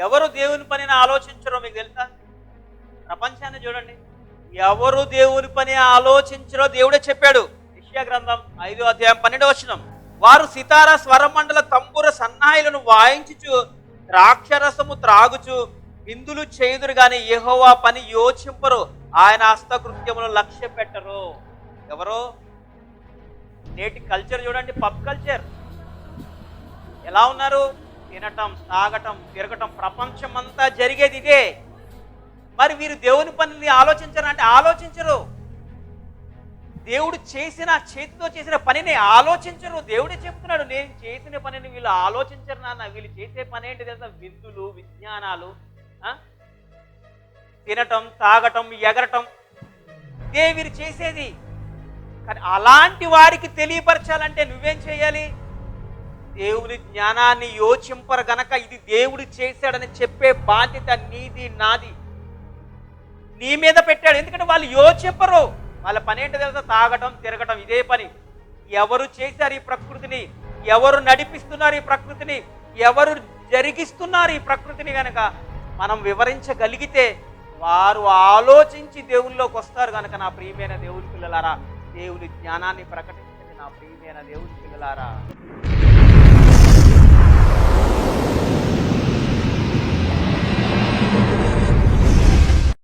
ఎవరు దేవుని పనిని ఆలోచించరో మీకు తెలుసా? ప్రపంచాన్ని చూడండి, ఎవరు దేవుని పని ఆలోచించరో దేవుడే చెప్పాడు. యెషయా గ్రంథం 5వ అధ్యాయం 12వ వచనం, వారు సితార స్వరమండల తంబుర సన్నాయిలను వాయించుచు ద్రాక్షరసము త్రాగుచు విందులు చేయుదురు గాని యెహోవా పని యోచింపరు, ఆయన హస్తకృత్యములు లక్ష్య పెట్టరు. ఎవరో? నేటి కల్చర్ చూడండి, పబ్ కల్చర్. ఎలా ఉన్నారు? తినటం, తాగటం, తిరగటం, ప్రపంచం అంతా జరిగేది ఇదే. మరి వీరు దేవుని పనిని ఆలోచించరంటే ఆలోచించరు. దేవుడు చేసిన, చేతితో చేసిన పనిని ఆలోచించరు. దేవుడే చెప్తున్నాడు, నేను చేసిన పనిని వీళ్ళు ఆలోచించరు నాన్న. వీళ్ళు చేసే పని ఏంటి తెలుసా? విందులు, విజ్ఞానాలు, తినటం, తాగటం, ఎగరటం, ఇదే వీరు చేసేది. కానీ అలాంటి వారికి తెలియపరచాలంటే నువ్వేం చేయాలి? దేవుని జ్ఞానాన్ని యోచింపరు గనక ఇది దేవుడు చేశాడని చెప్పే బాధ్యత నీది, నాది. నీ మీద పెట్టాడు. ఎందుకంటే వాళ్ళు యోచింపరు. వాళ్ళ పని ఏంటో తెలుసా? తాగటం, తిరగటం, ఇదే పని. ఎవరు చేశారు ఈ ప్రకృతిని? ఎవరు నడిపిస్తున్నారు ఈ ప్రకృతిని? ఎవరు జరిగిస్తున్నారు ఈ ప్రకృతిని? కనుక మనం వివరించగలిగితే వారు ఆలోచించి దేవునిలోకి వస్తారు. కనుక నా ప్రియమైన దేవుని పిల్లలారా, దేవుని జ్ఞానాన్ని ప్రకటించండి నా ప్రియమైన దేవుని పిల్లలారా.